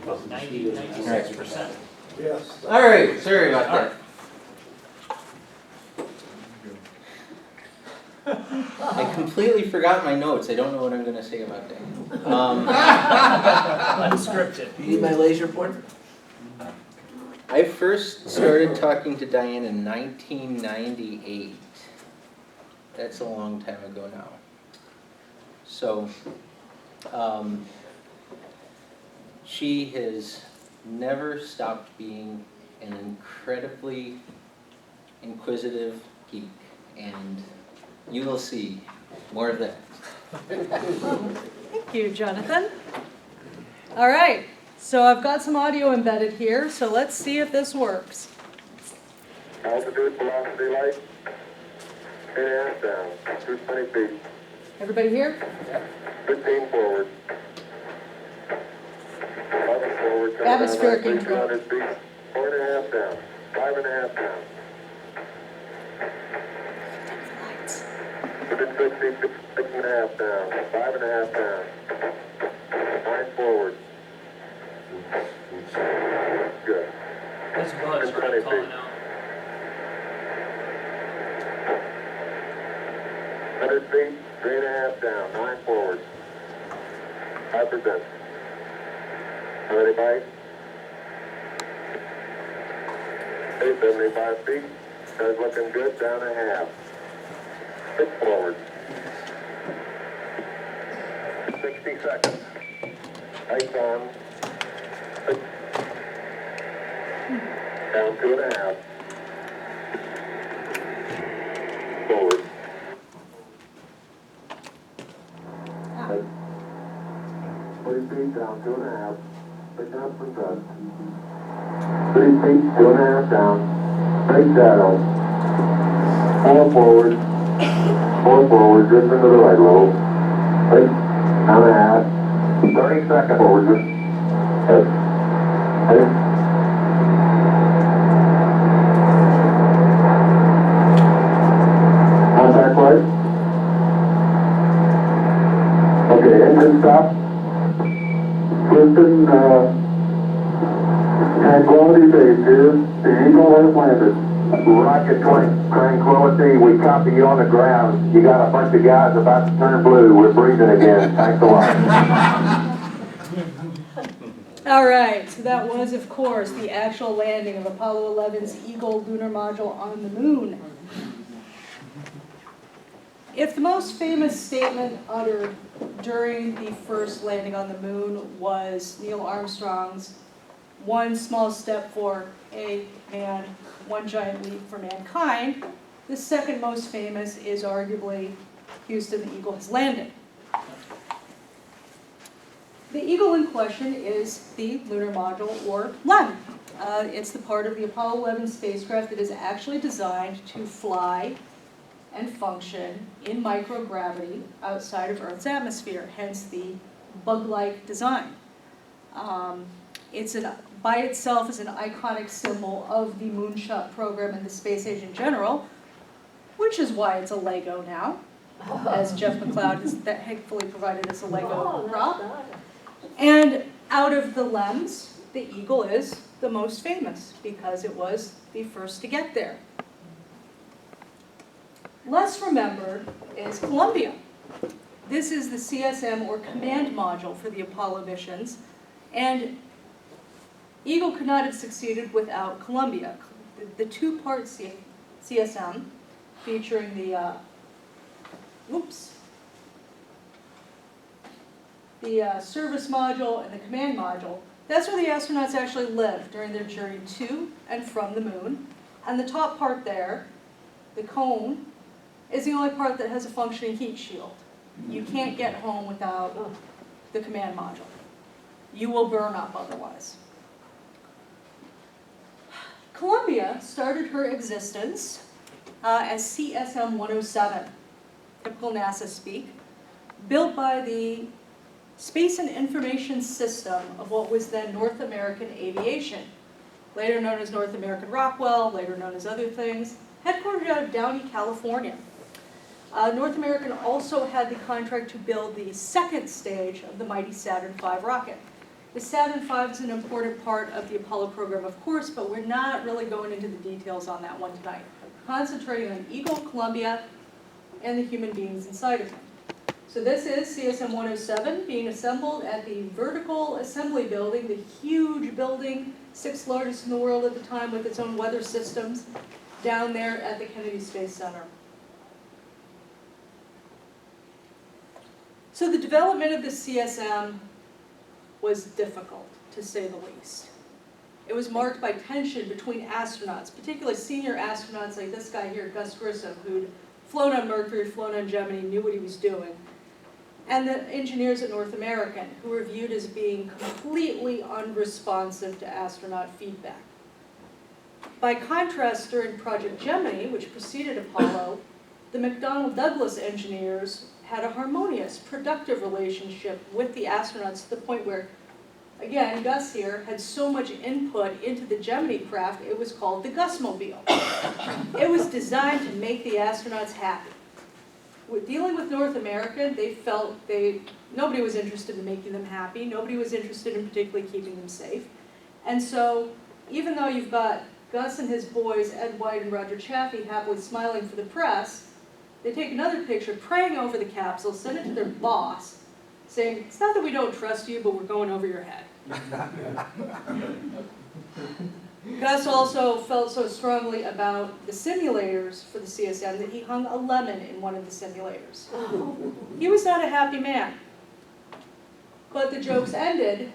96%. Yes. All right, sorry about that. I completely forgot my notes. I don't know what I'm going to say about that. Unscripted. You need my laser pointer? I first started talking to Diane in 1998. That's a long time ago now. So, she has never stopped being an incredibly inquisitive geek, and you will see more of that. Thank you, Jonathan. All right, so I've got some audio embedded here, so let's see if this works. Altitude, velocity, light. 8.5 down, 220 feet. Everybody here? 15 forward. 11 forward. coming Atmospheric down, intro. 200 feet. 4.5 down, 5.5 down. 150 feet, 6.5 down, 5.5 down. 9 forward. Good. This buzz 220 right calling feet. out. 100 feet, 3.5 down, 9 forward. 5%. Ready, bite? 75 feet. That's looking good, down a half. 6 forward. 60 seconds. Lights on. 6. Down 2.5. Forward. 40 feet, down 2.5. Pick up from dust. 30 feet, 2.5 down. Break shadow. 4 forward. 4 forward, just into the right a little. 8, down a half. 30 seconds forward, just. 8. Contact light. Okay, engine stop. Houston, Tranquility Base here. The Eagle has landed. Rocket 20, Tranquility, we copy you on the ground. You got a bunch of guys about to turn blue. We're breathing again. Thanks a lot. All right, so that was, of course, the actual landing of Apollo 11's Eagle lunar module on the moon. If the most famous statement uttered during the first landing on the moon was Neil Armstrong's "one small step for a man, one giant leap for mankind," the second most famous is arguably "Houston, the Eagle has landed." The Eagle in question is the Lunar Module, or LEM. It's the part of the Apollo 11 spacecraft that is actually designed to fly and function in microgravity outside of Earth's atmosphere, hence the bug-like design. By itself is an iconic symbol of the moonshot program and the space age in general, which is why it's a Lego now, as Jeff McLeod has thankfully provided us a Lego prop. And out of the LEMs, the Eagle is the most famous because it was the first to get there. Less remembered is Columbia. This is the CSM, or command module, for the Apollo missions, and Eagle could not have succeeded without Columbia. The two-part CSM, featuring the service module and the command module, that's where the astronauts actually live during their journey to and from the moon. And the top part there, the cone, is the only part that has a functioning heat shield. You can't get home without the command module. You will burn up otherwise. Columbia started her existence as CSM 107, typical NASA speak, built by the Space and Information System of what was then North American Aviation, later known as North American Rockwell, later known as other things, headquartered out of Downey, California. North American also had the contract to build the second stage of the mighty Saturn V rocket. The Saturn V is an important part of the Apollo program, of course, but we're not really going into the details on that one tonight. Concentrating on Eagle, Columbia, and the human beings inside of them. So this is CSM 107 being assembled at the Vertical Assembly Building, the huge building, 6th largest in the world at the time with its own weather systems, down there at the Kennedy Space Center. So the development of the CSM was difficult, to say the least. It was marked by tension between astronauts, particularly senior astronauts like this guy here, Gus Grissom, who'd flown on Mercury, flown on Gemini, knew what he was doing, and the engineers at North American, who were viewed as being completely unresponsive to astronaut feedback. By contrast, during Project Gemini, which preceded Apollo, the McDonnell Douglas engineers had a harmonious, productive relationship with the astronauts to the point where, again, Gus here had so much input into the Gemini craft, it was called the Gusmobile. It was designed to make the astronauts happy. With dealing with North American, they felt nobody was interested in making them happy, nobody was interested in particularly keeping them safe. And so, even though you've got Gus and his boys, Ed White and Roger Chaffee, happily smiling for the press, they take another picture praying over the capsule, send it to their boss, saying, it's not that we don't trust you, but we're going over your head. Gus also felt so strongly about the simulators for the CSM that he hung a lemon in one of the simulators. He was not a happy man. But the jokes ended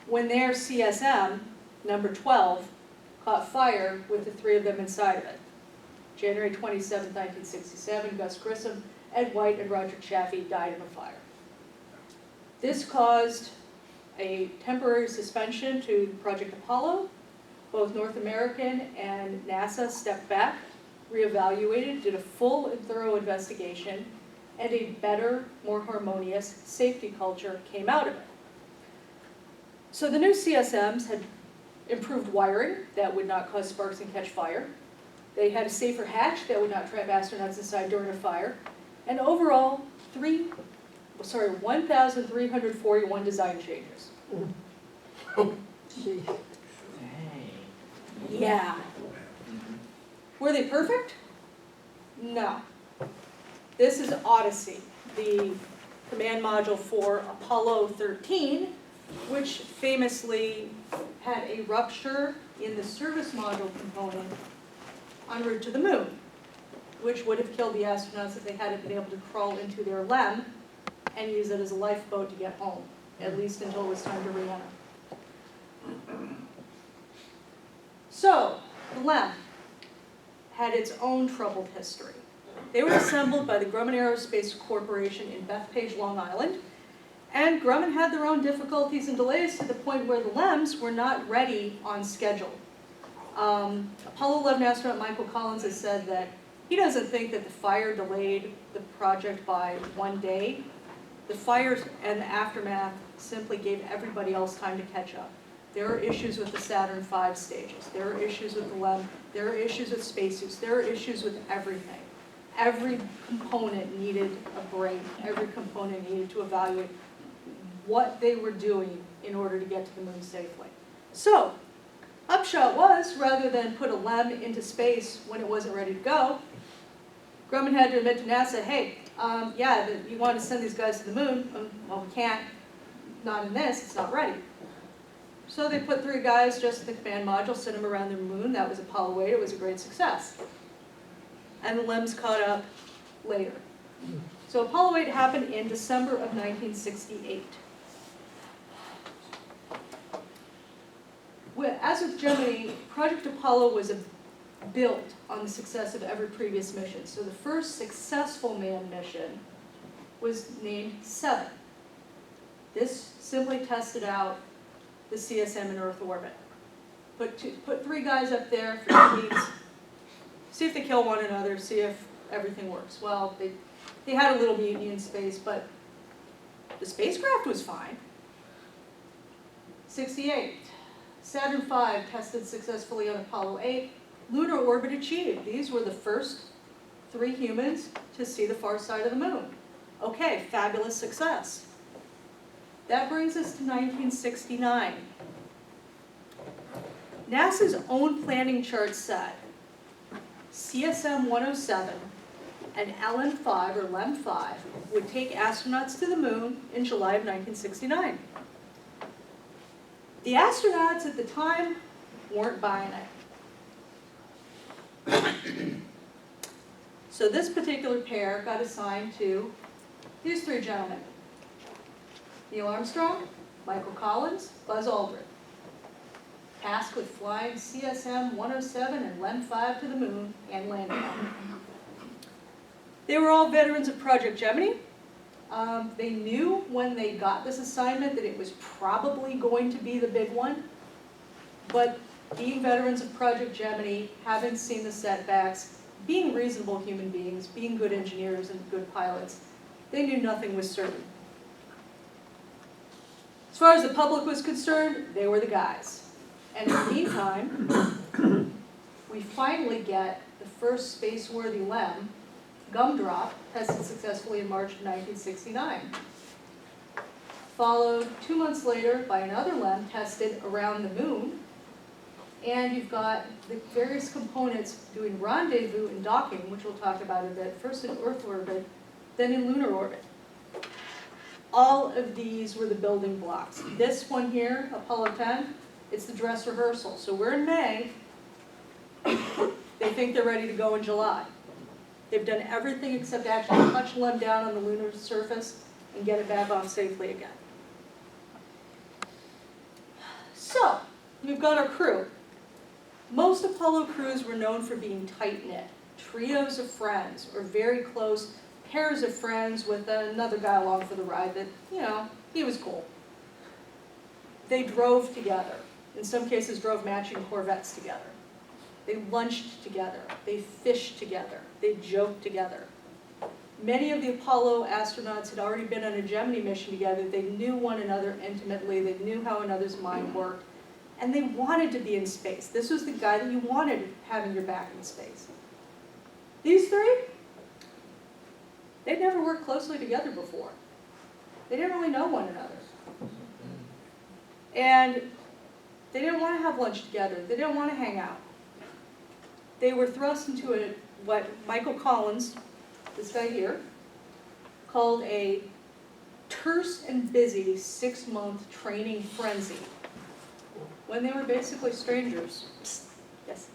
when their CSM, number 12, caught fire with the 3 of them inside of it. January 27, 1967, Gus Grissom, Ed White, and Roger Chaffee died in a fire. This caused a temporary suspension to Project Apollo. Both North American and NASA stepped back, reevaluated, did a full and thorough investigation, and a better, more harmonious safety culture came out of it. So the new CSMs had improved wiring that would not cause sparks and catch fire. They had a safer hatch that would not trap astronauts inside during a fire. And overall, 1,341 design changes. Yeah. Were they perfect? No. This is Odyssey, the command module for Apollo 13, which famously had a rupture in the service module component en route to the moon, which would have killed the astronauts if they hadn't been able to crawl into their LEM and use it as a lifeboat to get home, at least until it was time to re-enter. So, the LEM had its own troubled history. They were assembled by the Grumman Aerospace Corporation in Bethpage, Long Island, and Grumman had their own difficulties and delays to the point where the LEMs were not ready on schedule. Apollo 11 astronaut Micheal Collins has said that he doesn't think that the fire delayed the project by 1 day. The fire and the aftermath simply gave everybody else time to catch up. There are issues with the Saturn V stages. There are issues with the LEM. There are issues with spacesuits. There are issues with everything. Every component needed a break. Every component needed to evaluate what they were doing in order to get to the moon safely. So, upshot was, rather than put a LEM into space when it wasn't ready to go, Grumman had to admit to NASA, hey, you want to send these guys to the moon? Well, we can't. Not in this. It's not ready. So they put 3 guys just in the command module, sent them around the moon. That was Apollo 8. It was a great success. And the LEMs caught up later. So Apollo 8 happened in December of 1968. As with Gemini, Project Apollo was built on the success of every previous mission. So the first successful manned mission was named 7. This simply tested out the CSM in Earth orbit. Put 3 guys up there for 2 weeks, see if they kill one another, see if everything works. Well, they had a little mutiny in space, but the spacecraft was fine. 68. Saturn V tested successfully on Apollo 8. Lunar orbit achieved. These were the first 3 humans to see the far side of the moon. Okay, fabulous success. That brings us to 1969. NASA's own planning chart said CSM 107 and LM5 or LEM5 would take astronauts to the moon in July of 1969. The astronauts at the time weren't buying it. So this particular pair got assigned to these three gentlemen: Neil Armstrong, Micheal Collins, Buzz Aldrin, tasked with flying CSM 107 and LEM5 to the moon and landing on it. They were all veterans of Project Gemini. They knew when they got this assignment that it was probably going to be the big one, but being veterans of Project Gemini, having seen the setbacks, being reasonable human beings, being good engineers and good pilots, they knew nothing was certain. As far as the public was concerned, they were the guys. And in the meantime, we finally get the first spaceworthy LEM, gumdrop, tested successfully in March of 1969. Followed 2 months later by another LEM tested around the moon. And you've got the various components doing rendezvous and docking, which we'll talk about a bit, first in Earth orbit, then in lunar orbit. All of these were the building blocks. This one here, Apollo 10, it's the dress rehearsal. So we're in May. They think they're ready to go in July. They've done everything except actually touch LEM down on the lunar surface and get it back off safely again. So, we've got our crew. Most Apollo crews were known for being tight-knit, trios of friends, or very close pairs of friends with another guy along for the ride that, you know, he was cool. They drove together. In some cases, drove matching Corvettes together. They lunched together. They fished together. They joked together. Many of the Apollo astronauts had already been on a Gemini mission together. They knew one another intimately. They knew how another's mind worked. And they wanted to be in space. This was the guy that you wanted having your back in space. These three, they'd never worked closely together before. They didn't really know one another. And they didn't want to have lunch together. They didn't want to hang out. They were thrust into what Micheal Collins, this guy here, called a terse and busy 6-month training frenzy when they were basically strangers. Yes.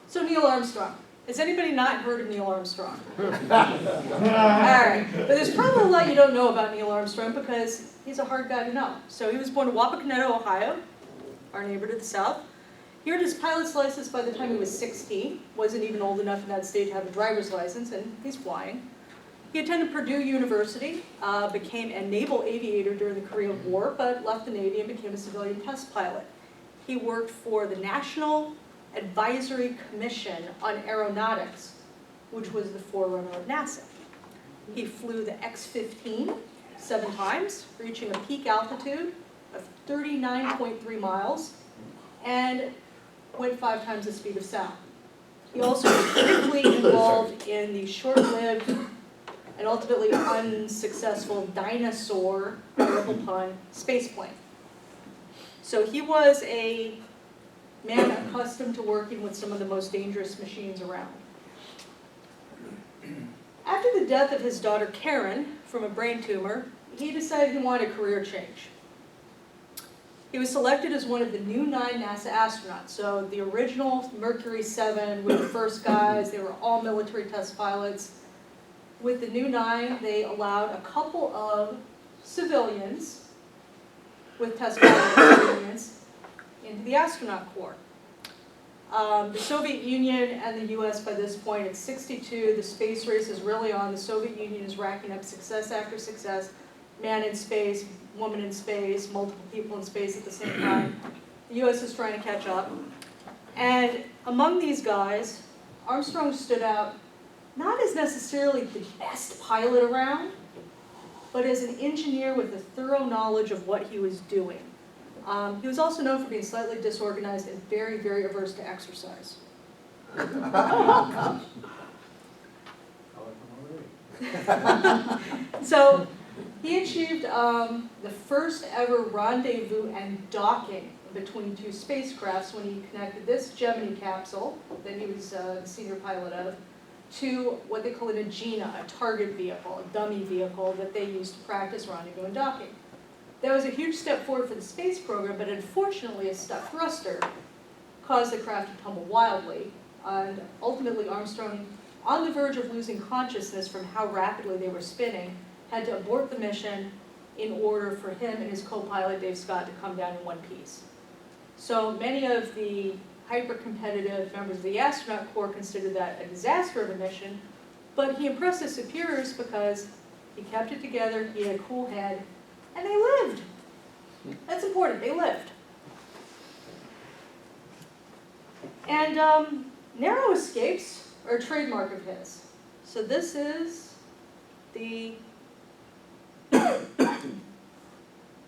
So Neil Armstrong. Has anybody not heard of Neil Armstrong? All right, but there's probably a lot you don't know about Neil Armstrong because he's a hard guy to know. So he was born in Wapakoneta, Ohio, our neighbor to the south. He earned his pilot's license by the time he was 16. Wasn't even old enough in that state to have a driver's license, and he's flying. He attended Purdue University, became a naval aviator during the Korean War, but left the Navy and became a civilian test pilot. He worked for the National Advisory Commission on Aeronautics, which was the forerunner of NASA. He flew the X-15 7 times, reaching a peak altitude of 39.3 miles, and went 5 times the speed of sound. He also was briefly involved in the short-lived and ultimately unsuccessful dinosaur, triple pun, spaceplane. So he was a man accustomed to working with some of the most dangerous machines around. After the death of his daughter Karen from a brain tumor, he decided he wanted a career change. He was selected as one of the new 9 NASA astronauts. So the original Mercury 7 were the first guys. They were all military test pilots. With the new 9, they allowed a couple of civilians with test pilot experience into the astronaut corps. The Soviet Union and the US by this point, it's 62, the space race is really on. The Soviet Union is racking up success after success. Man in space, woman in space, multiple people in space at the same time. The US is trying to catch up. And among these guys, Armstrong stood out not as necessarily the best pilot around, but as an engineer with a thorough knowledge of what he was doing. He was also known for being slightly disorganized and very, very averse to exercise. So He achieved the first ever rendezvous and docking between two spacecrafts when he connected this Gemini capsule that he was the senior pilot of to what they call an Agena, a target vehicle, a dummy vehicle that they used to practice rendezvous and docking. That was a huge step forward for the space program, but unfortunately a stuck thruster caused the craft to tumble wildly, and ultimately Armstrong, on the verge of losing consciousness from how rapidly they were spinning, had to abort the mission in order for him and his co-pilot Dave Scott to come down in one piece. So many of the hyper-competitive members of the astronaut corps considered that a disaster of a mission, but he impressed his superiors because he kept it together, he had a cool head, and they lived. That's important, they lived. And narrow escapes are a trademark of his. So this is the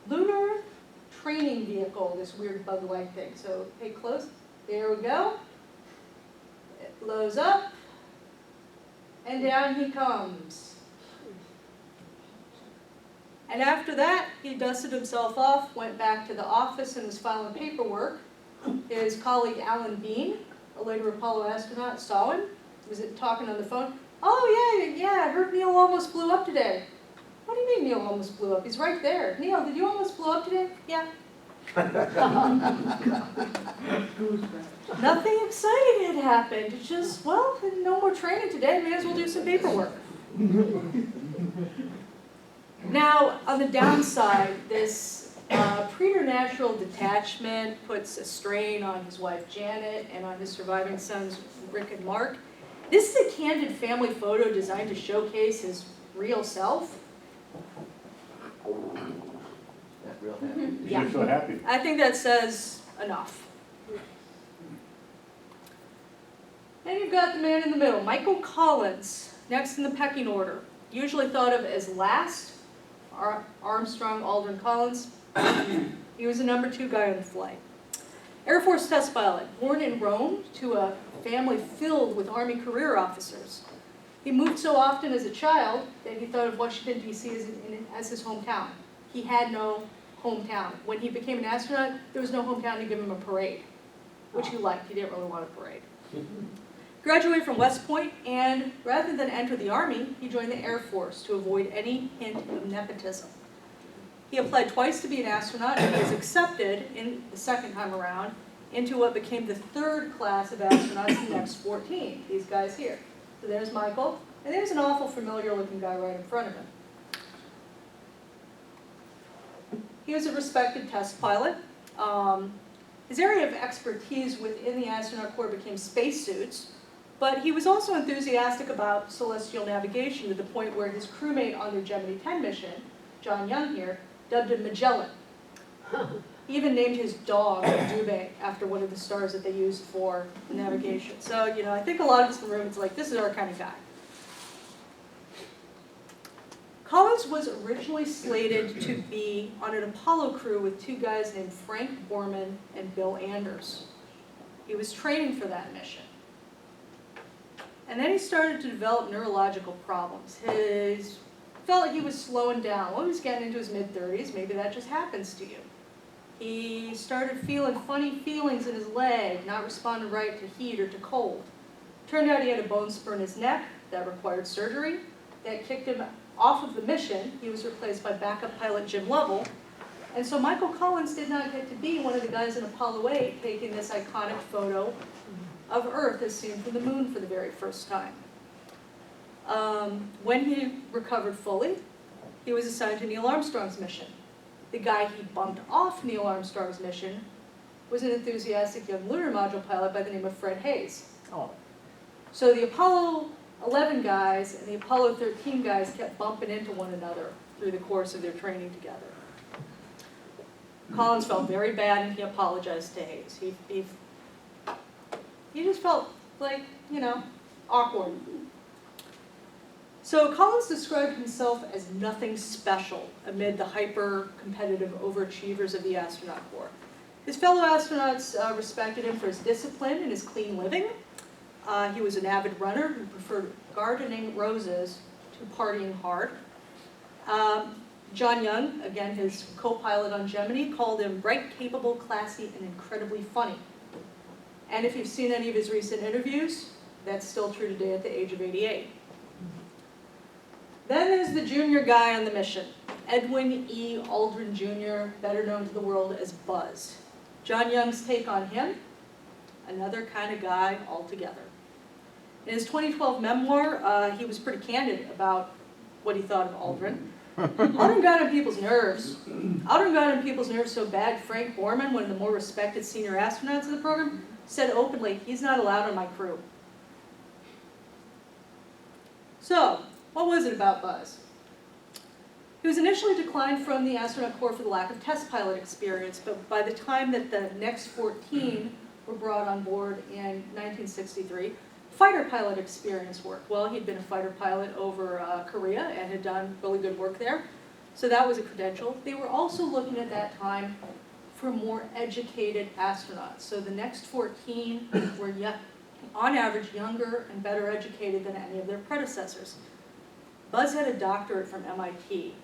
lunar training vehicle, this weird bug-like thing. So pay close. There we go. It blows up, and down he comes. And after that, he dusted himself off, went back to the office and was filing paperwork. His colleague Alan Bean, a later Apollo astronaut, saw him. He was talking on the phone. Oh yeah, I heard Neil almost blew up today. What do you mean Neil almost blew up? He's right there. Neil, did you almost blow up today? Yeah. Nothing exciting had happened. It's just, well, no more training today. May as well do some paperwork. Now, on the downside, this preternatural detachment puts a strain on his wife Janet and on his surviving sons Rick and Mark. This is a candid family photo designed to showcase his real self. That real happy. Yeah. You're so happy. I think that says enough. And you've got the man in the middle, Micheal Collins, next in the pecking order. Usually thought of as last, Armstrong, Aldrin, Collins. He was the number 2 guy on the flight. Air Force test pilot, born in Rome to a family filled with Army career officers. He moved so often as a child that he thought of Washington, D.C. as his hometown. He had no hometown. When he became an astronaut, there was no hometown to give him a parade, which he liked. He didn't really want a parade. Graduated from West Point, and rather than enter the Army, he joined the Air Force to avoid any hint of nepotism. He applied twice to be an astronaut, and he was accepted in the second time around into what became the 3rd class of astronauts, the next 14, these guys here. So there's Micheal, and there's an awful familiar looking guy right in front of him. He was a respected test pilot. His area of expertise within the astronaut corps became spacesuits, but he was also enthusiastic about celestial navigation to the point where his crewmate on their Gemini 10 mission, John Young here, dubbed him Magellan. He even named his dog Dubé after one of the stars that they used for navigation. So, you know, I think a lot of us in the room, it's like, this is our kind of guy. Collins was originally slated to be on an Apollo crew with 2 guys named Frank Borman and Bill Anders. He was training for that mission. And then he started to develop neurological problems. He felt like he was slowing down. Well, he was getting into his mid-30s. Maybe that just happens to you. He started feeling funny feelings in his leg, not responding right to heat or to cold. Turned out he had a bone spur in his neck that required surgery. That kicked him off of the mission. He was replaced by backup pilot Jim Lovell. And so Micheal Collins did not get to be one of the guys in Apollo 8 taking this iconic photo of Earth as seen from the moon for the very first time. When he recovered fully, he was assigned to Neil Armstrong's mission. The guy he bumped off Neil Armstrong's mission was an enthusiastic young Lunar Module pilot by the name of Fred Hayes. Oh. So the Apollo 11 guys and the Apollo 13 guys kept bumping into one another through the course of their training together. Collins felt very bad and he apologized to Hayes. He just felt like, you know, awkward. So Collins described himself as nothing special amid the hyper-competitive overachievers of the astronaut corps. His fellow astronauts respected him for his discipline and his clean living. He was an avid runner who preferred gardening roses to partying hard. John Young, again his co-pilot on Gemini, called him bright, capable, classy, and incredibly funny. And if you've seen any of his recent interviews, that's still true today at the age of 88. Then there's the junior guy on the mission, Edwin E. Aldrin Jr., better known to the world as Buzz. John Young's take on him, another kind of guy altogether. In his 2012 memoir, he was pretty candid about what he thought of Aldrin. Aldrin got on people's nerves. Aldrin got on people's nerves so bad, Frank Borman, one of the more respected senior astronauts of the program, said openly, he's not allowed on my crew. So, what was it about Buzz? He was initially declined from the astronaut corps for the lack of test pilot experience, but by the time that the next 14 were brought on board in 1963, fighter pilot experience worked. Well, he'd been a fighter pilot over Korea and had done really good work there, so that was a credential. They were also looking at that time for more educated astronauts. So the next 14 were on average younger and better educated than any of their predecessors. Buzz had a doctorate from MIT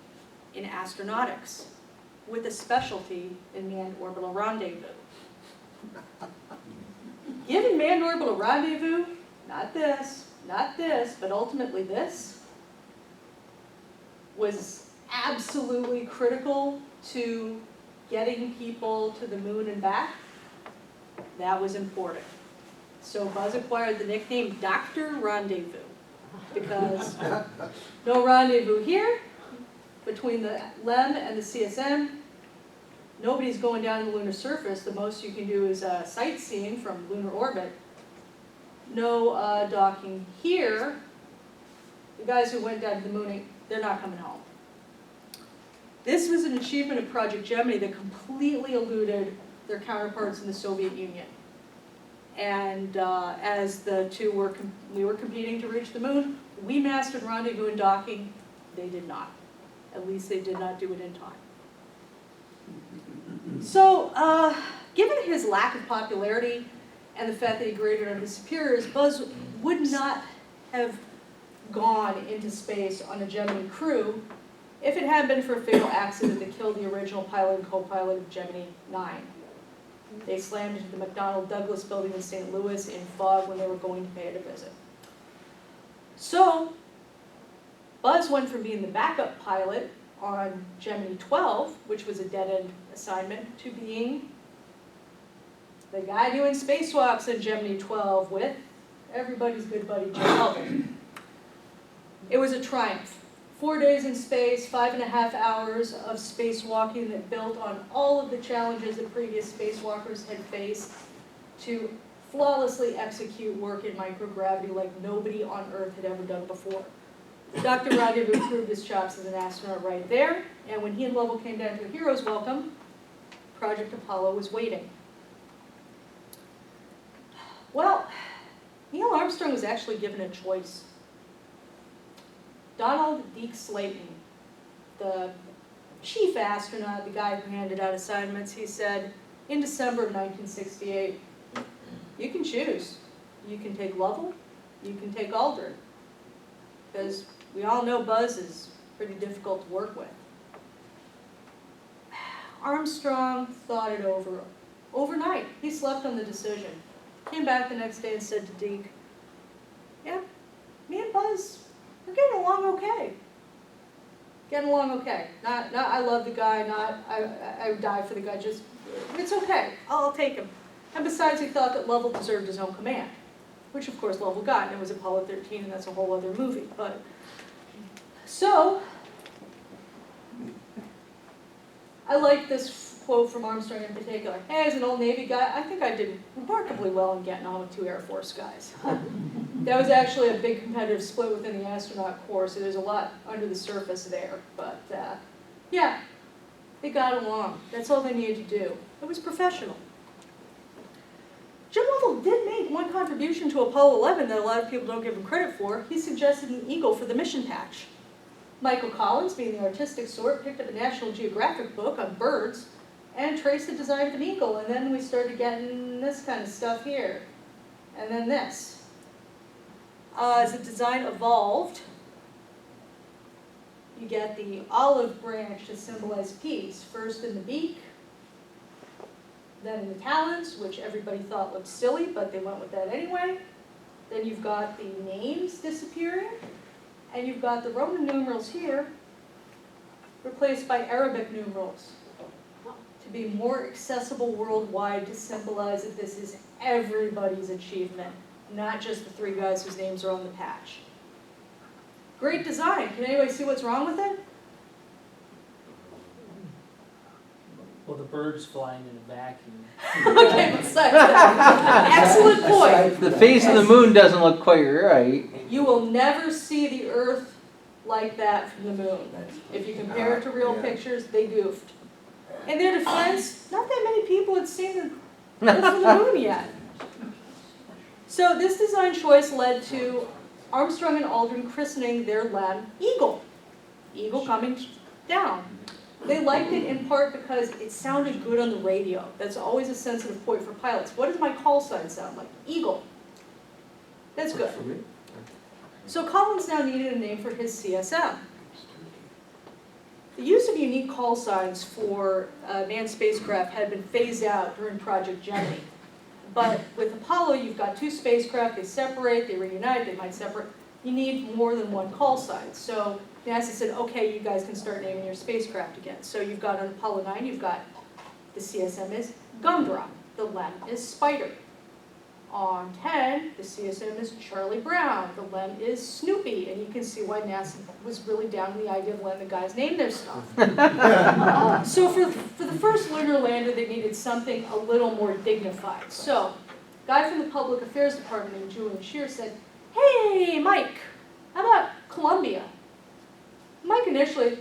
in astronautics with a specialty in manned orbital rendezvous. Given manned orbital rendezvous, not this, but ultimately this, was absolutely critical to getting people to the moon and back. That was important. So Buzz acquired the nickname Dr. Rendezvous, because no rendezvous here between the LEM and the CSM. Nobody's going down to the lunar surface. The most you can do is sightseeing from lunar orbit. No docking here. The guys who went down to the moon, they're not coming home. This was an achievement of Project Gemini that completely eluded their counterparts in the Soviet Union. And as the two we were competing to reach the moon, we mastered rendezvous and docking. They did not. At least they did not do it in time. So, given his lack of popularity and the fact that he graded on his superiors, Buzz would not have gone into space on a Gemini crew if it had been for a fatal accident that killed the original pilot and co-pilot of Gemini 9. They slammed into the McDonnell Douglas building in St. Louis in fog when they were going to pay it a visit. So, Buzz went from being the backup pilot on Gemini 12, which was a dead-end assignment, to being the guy doing spacewalks in Gemini 12 with everybody's good buddy Jim Lovell. It was a triumph. 4 days in space, 5.5 hours of spacewalking that built on all of the challenges that previous spacewalkers had faced to flawlessly execute work in microgravity like nobody on Earth had ever done before. Dr. Rendezvous proved his chops as an astronaut right there, and when he and Lovell came down to a hero's welcome, Project Apollo was waiting. Well, Neil Armstrong was actually given a choice. Donald Deke Slayton, the chief astronaut, the guy who handed out assignments, he said in December of 1968, you can choose. You can take Lovell, you can take Aldrin. Because we all know Buzz is pretty difficult to work with. Armstrong thought it over. Overnight, he slept on the decision. Came back the next day and said to Deke, yeah, me and Buzz, we're getting along okay. Getting along okay. Not I love the guy, not I would die for the guy, just, it's okay, I'll take him. And besides, he thought that Lovell deserved his own command, which of course Lovell got, and it was Apollo 13, and that's a whole other movie. But so, I like this quote from Armstrong in particular. Hey, as an old Navy guy, I think I did remarkably well in getting on with 2 Air Force guys. That was actually a big competitive split within the astronaut corps, so there's a lot under the surface there. But yeah, they got along. That's all they needed to do. It was professional. Jim Lovell did make one contribution to Apollo 11 that a lot of people don't give him credit for. He suggested an eagle for the mission patch. Micheal Collins, being the artistic sort, picked up a National Geographic book on birds and traced the design of an eagle, and then we started getting this kind of stuff here, and then this. As the design evolved, You get the olive branch to symbolize peace, first in the beak, then in the talons, which everybody thought looked silly, but they went with that anyway. Then you've got the names disappearing, and you've got the Roman numerals here replaced by Arabic numerals to be more accessible worldwide, to symbolize that this is everybody's achievement, not just the 3 guys whose names are on the patch. Great design. Can anybody see what's wrong with it? Well, the bird's flying in a vacuum. Okay, besides that, excellent point. The face of the moon doesn't look quite right. You will never see the Earth like that from the moon. If you compare it to real pictures, they goofed. In their defense, not that many people had seen the Earth from the moon yet. So this design choice led to Armstrong and Aldrin christening their LEM Eagle. Eagle coming down. They liked it in part because it sounded good on the radio. That's always a sensitive point for pilots. What does my call sign sound like? Eagle. That's good. So Collins now needed a name for his CSM. The use of unique call signs for manned spacecraft had been phased out during Project Gemini. But with Apollo, you've got 2 spacecraft, they separate, they reunite, they might separate. You need more than one call sign. So NASA said, okay, you guys can start naming your spacecraft again. So you've got on Apollo 9, you've got the CSM is Gumdrop, the LEM is Spider. On 10, the CSM is Charlie Brown, the LEM is Snoopy, and you can see why NASA was really down to the idea of letting the guys name their stuff. So for the first lunar lander, they needed something a little more dignified. So, a guy from the Public Affairs Department named Julian Shear said, hey, Mike, how about Columbia? Mike initially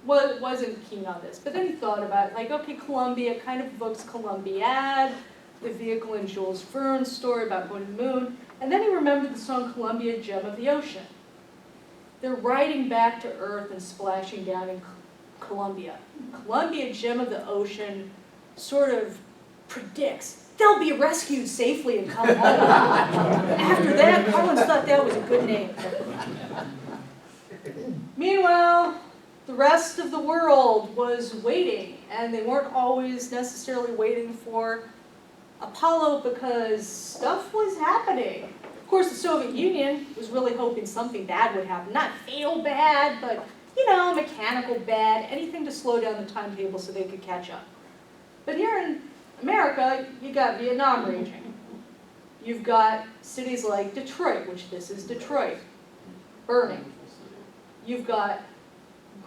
wasn't keen on this, but then he thought about it, like, okay, Columbia kind of evokes Columbiad, the vehicle in Jules Verne's story about going to the moon, and then he remembered the song Columbia, Gem of the Ocean. They're riding back to Earth and splashing down in Columbia. Columbia, Gem of the Ocean sort of predicts they'll be rescued safely and come home. After that, Collins thought that was a good name. Meanwhile, the rest of the world was waiting, and they weren't always necessarily waiting for Apollo because stuff was happening. Of course, the Soviet Union was really hoping something bad would happen. Not fatal bad, but, you know, mechanical bad, anything to slow down the timetable so they could catch up. But here in America, you got Vietnam raging. You've got cities like Detroit, which this is Detroit, burning. You've got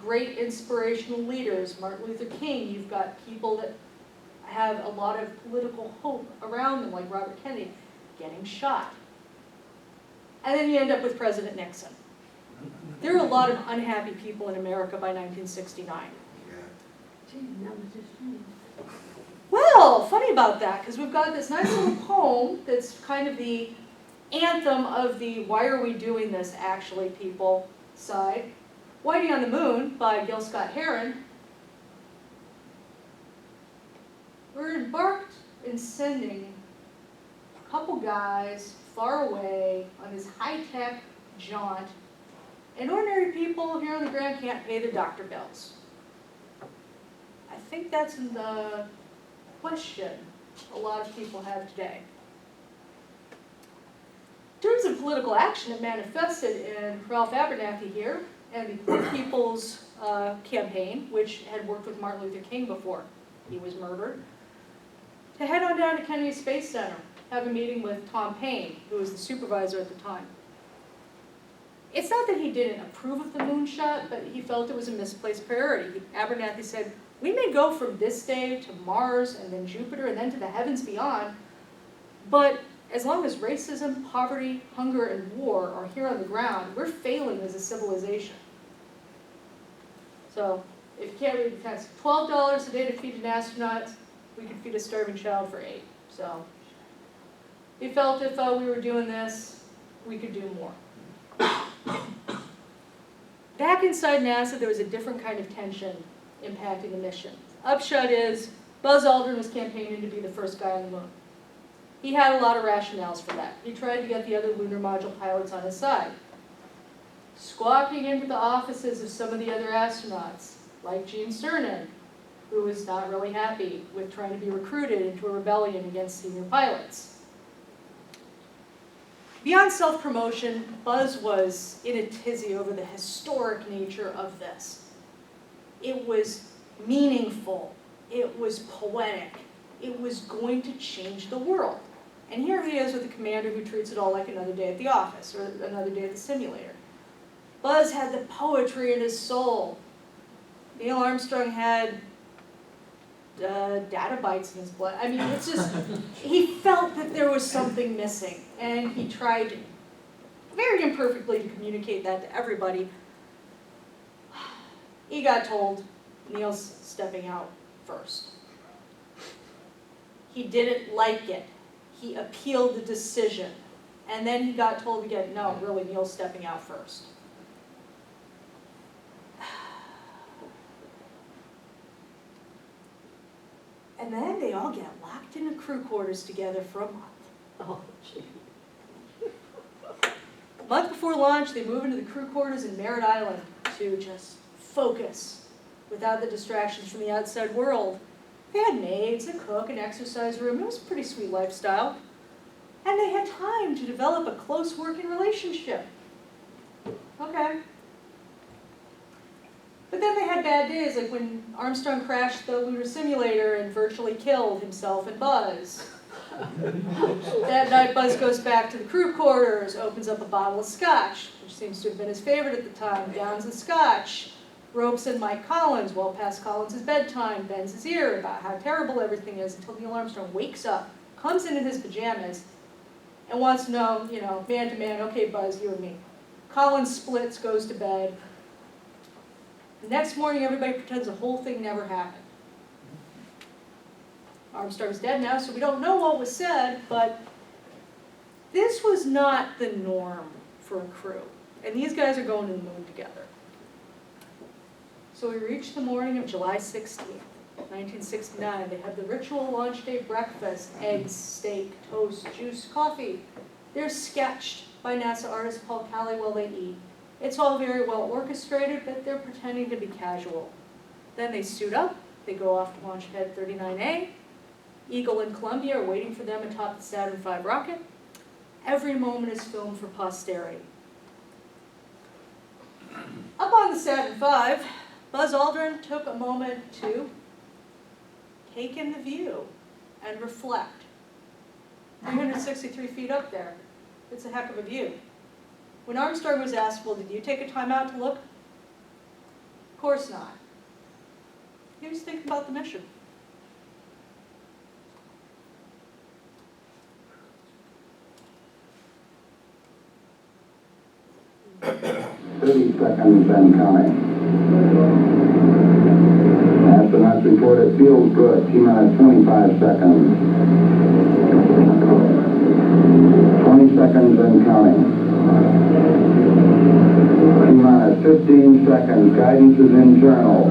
great inspirational leaders, Martin Luther King. You've got people that have a lot of political hope around them, like Robert Kennedy, getting shot. And then you end up with President Nixon. There are a lot of unhappy people in America by 1969. Well, funny about that, because we've got this nice little poem that's kind of the anthem of the why are we doing this actually people side. Whitey on the Moon by Gil Scott-Heron. We're embarked in sending a couple guys far away on this high-tech jaunt, and ordinary people here on the ground can't pay their doctor bills. I think that's the question a lot of people have today. In terms of political action, it manifested in Ralph Abernathy here and the Poor People's Campaign, which had worked with Martin Luther King before he was murdered, to head on down to Kennedy Space Center, have a meeting with Tom Paine, who was the supervisor at the time. It's not that he didn't approve of the moonshot, but he felt it was a misplaced priority. Abernathy said, we may go from this day to Mars and then Jupiter and then to the heavens beyond, but as long as racism, poverty, hunger, and war are here on the ground, we're failing as a civilization. So, if you can't read the text, $12 a day to feed an astronaut, we could feed a starving child for $8. So, he felt if we were doing this, we could do more. Back inside NASA, there was a different kind of tension impacting the mission. Upshot is, Buzz Aldrin was campaigning to be the first guy on the moon. He had a lot of rationales for that. He tried to get the other Lunar Module pilots on his side. squawking into the offices of some of the other astronauts, like Gene Cernan, who was not really happy with trying to be recruited into a rebellion against senior pilots. Beyond self-promotion, Buzz was in a tizzy over the historic nature of this. It was meaningful. It was poetic. It was going to change the world. And here he is with a commander who treats it all like another day at the office or another day at the simulator. Buzz had the poetry in his soul. Neil Armstrong had data bytes in his blood. I mean, it's just, he felt that there was something missing, and he tried very imperfectly to communicate that to everybody. He got told, Neil's stepping out first. He didn't like it. He appealed the decision. And then he got told again, no, really, Neil's stepping out first. And then they all get locked into crew quarters together for a month. Oh, gee. A month before launch, they move into the crew quarters in Merritt Island to just focus without the distractions from the outside world. They had maids, a cook, an exercise room. It was a pretty sweet lifestyle. And they had time to develop a close working relationship. Okay. But then they had bad days, like when Armstrong crashed the lunar simulator and virtually killed himself and Buzz. That night, Buzz goes back to the crew quarters, opens up a bottle of scotch, which seems to have been his favorite at the time, downs the scotch, ropes in Mike Collins well past Collins' bedtime, bends his ear about how terrible everything is until Neil Armstrong wakes up, comes in his pajamas, and wants to know, man to man, okay, Buzz, you and me. Collins splits, goes to bed. The next morning, everybody pretends the whole thing never happened. Armstrong's dead now, so we don't know what was said, but this was not the norm for a crew. And these guys are going to the moon together. So we reach the morning of July 16th, 1969. They have the ritual launch day breakfast, eggs, steak, toast, juice, coffee. They're sketched by NASA artist Paul Callie while they eat. It's all very well orchestrated, but they're pretending to be casual. Then they suit up, they go off to launch pad 39A. Eagle and Columbia are waiting for them atop the Saturn V rocket. Every moment is filmed for posterity. Up on the Saturn V, Buzz Aldrin took a moment to take in the view and reflect. 363 feet up there. It's a heck of a view. When Armstrong was asked, well, did you take a time out to look? Of course not. He was thinking about the mission. "30 seconds and counting. Astronauts report it feels good. T-minus 25 seconds. 20 seconds and counting. T-minus 15 seconds. Guidance is internal.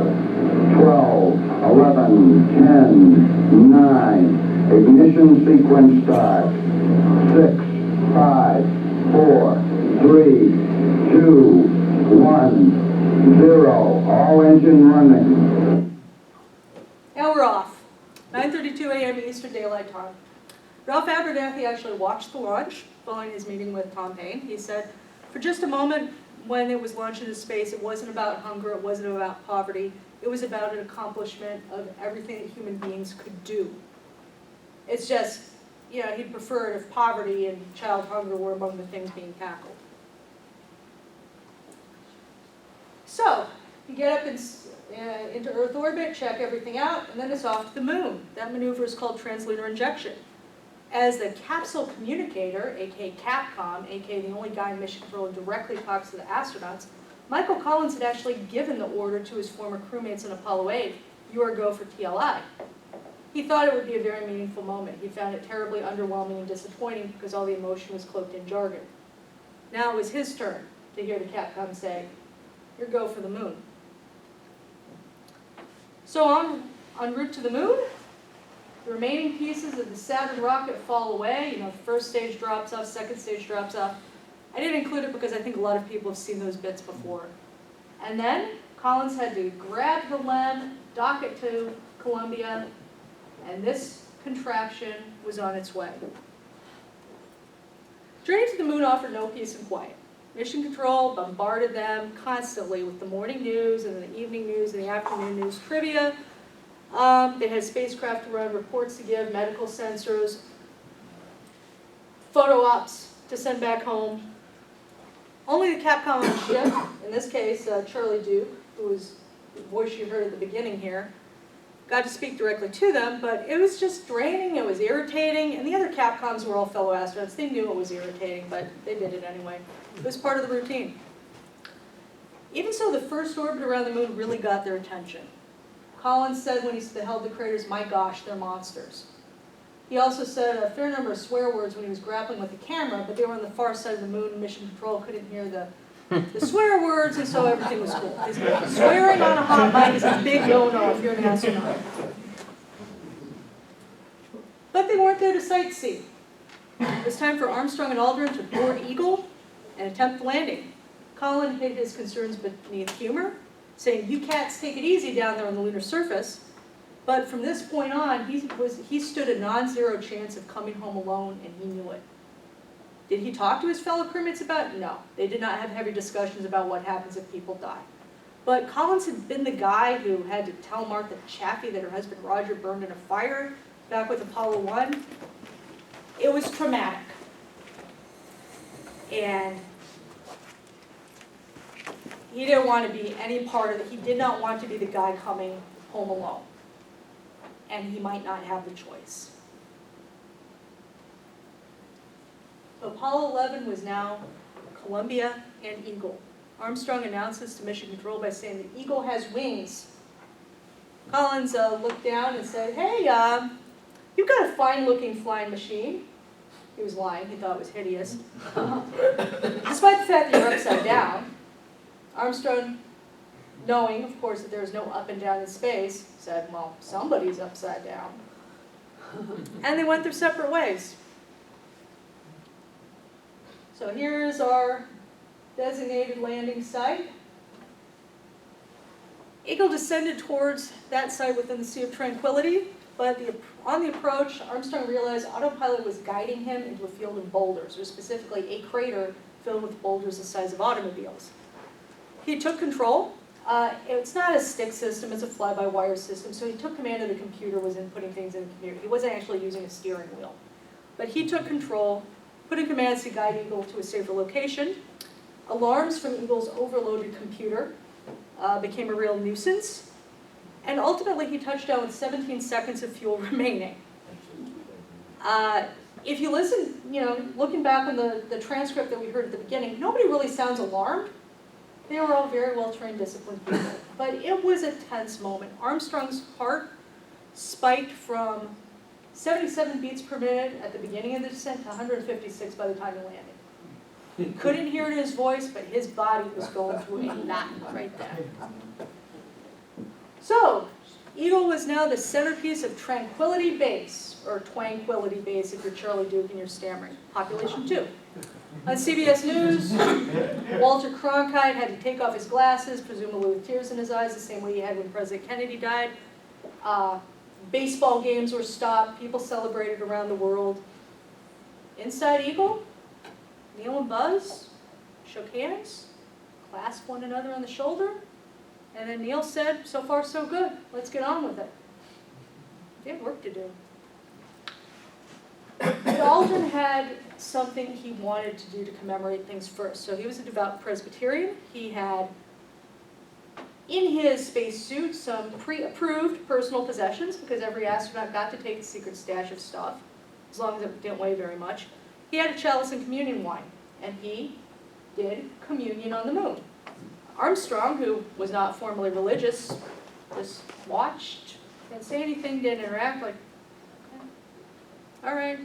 12, 11, 10, 9. Ignition sequence start. 6, 5, 4, 3, 2, 1, 0. All engine running. Now we're off. 9:32 a.m. Eastern Daylight Time. Ralph Abernathy actually watched the launch following his meeting with Tom Paine. He said, for just a moment when it was launched into space, it wasn't about hunger, it wasn't about poverty, it was about an accomplishment of everything that human beings could do. It's just, he'd prefer it if poverty and child hunger were among the things being tackled. So, you get up into Earth orbit, check everything out, and then it's off to the moon. That maneuver is called Translunar Injection. As the capsule communicator, aka Capcom, aka the only guy in mission control who directly talks to the astronauts, Micheal Collins had actually given the order to his former crewmates in Apollo 8, you are go for TLI. He thought it would be a very meaningful moment. He found it terribly underwhelming and disappointing because all the emotion was cloaked in jargon. Now it was his turn to hear the Capcom say, your go for the moon. So en route to the moon, the remaining pieces of the Saturn rocket fall away. The first stage drops off, second stage drops off. I didn't include it because I think a lot of people have seen those bits before. And then Collins had to grab the LEM, dock it to Columbia, and this contraption was on its way. Journey to the moon offered no peace and quiet. Mission Control bombarded them constantly with the morning news and the evening news and the afternoon news trivia. They had spacecraft to run, reports to give, medical sensors, photo ops to send back home. Only the Capcom ship, in this case Charlie Duke, who was the voice you heard at the beginning here, got to speak directly to them, but it was just draining, it was irritating, and the other Capcoms were all fellow astronauts. They knew it was irritating, but they did it anyway. It was part of the routine. Even so, the first orbit around the moon really got their attention. Collins said when he beheld the craters, "My gosh, they're monsters." He also said a fair number of swear words when he was grappling with the camera, but they were on the far side of the moon, and Mission Control couldn't hear the swear words, and so everything was cool. Swearing on a hot mic is a big no-no if you're an astronaut. But they weren't there to sightsee. It was time for Armstrong and Aldrin to board Eagle and attempt the landing. Colin hid his concerns beneath humor, saying, "You cats take it easy down there on the lunar surface." But from this point on, he stood a non-zero chance of coming home alone, and he knew it. Did he talk to his fellow crewmates about it? No. They did not have heavy discussions about what happens if people die. But Collins had been the guy who had to tell Martha Chaffee that her husband Roger burned in a fire back with Apollo 1. It was traumatic. And he didn't want to be any part of it. He did not want to be the guy coming home alone. And he might not have the choice. Apollo 11 was now Columbia and Eagle. Armstrong announces to Mission Control by saying the Eagle has wings. Collins looked down and said, "Hey, you've got a fine-looking flying machine." He was lying. He thought it was hideous. Despite the fact that you're upside down, Armstrong, knowing, of course, that there was no up and down in space, said, "Well, somebody's upside down." And they went their separate ways. So here's our designated landing site. Eagle descended towards that site within the Sea of Tranquility, but on the approach, Armstrong realized autopilot was guiding him into a field of boulders, or specifically a crater filled with boulders the size of automobiles. He took control. It's not a stick system, it's a fly-by-wire system, so he took command of the computer, was inputting things in the computer. He wasn't actually using a steering wheel. But he took control, putting commands to guide Eagle to a safer location. Alarms from Eagle's overloaded computer became a real nuisance. And ultimately, he touched down with 17 seconds of fuel remaining. If you listen, looking back on the transcript that we heard at the beginning, nobody really sounds alarmed. They were all very well-trained, disciplined people. But it was a tense moment. Armstrong's heart spiked from 77 beats per minute at the beginning of the descent to 156 by the time he landed. He couldn't hear it in his voice, but his body was going through a lot right there. So, Eagle was now the centerpiece of Tranquility Base, or Twanquility Base if you're Charlie Duke and you're stammering. Population 2. On CBS News, Walter Cronkite had to take off his glasses, presumably with tears in his eyes, the same way he had when President Kennedy died. Baseball games were stopped. People celebrated around the world. Inside Eagle, Neil and Buzz shook hands, clasped one another on the shoulder, and then Neil said, "So far, so good. Let's get on with it." They had work to do. But Aldrin had something he wanted to do to commemorate things first. So he was a devout Presbyterian. He had, in his spacesuit, some pre-approved personal possessions, because every astronaut got to take a secret stash of stuff, as long as it didn't weigh very much. He had a chalice and communion wine, and he did communion on the moon. Armstrong, who was not formally religious, just watched, didn't say anything, didn't interact, like, okay, all right.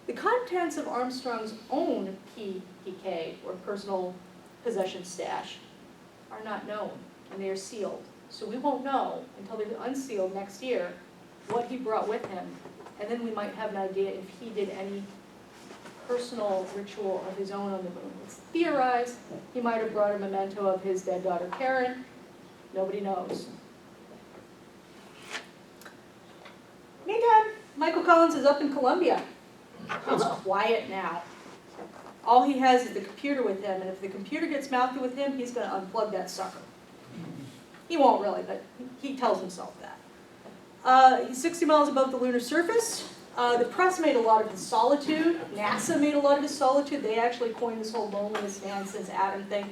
The contents of Armstrong's own PPK, or personal possession stash, are not known, and they are sealed. So we won't know until they're unsealed next year what he brought with him, and then we might have an idea if he did any personal ritual of his own on the moon. It's theorized he might have brought a memento of his dead daughter Karen. Nobody knows. Meantime, Micheal Collins is up in Columbia. It's quiet now. All he has is the computer with him, and if the computer gets mouthy with him, he's going to unplug that sucker. He won't really, but he tells himself that. He's 60 miles above the lunar surface. The press made a lot of his solitude. NASA made a lot of his solitude. They actually coined this whole loneliness nonsense atom thing.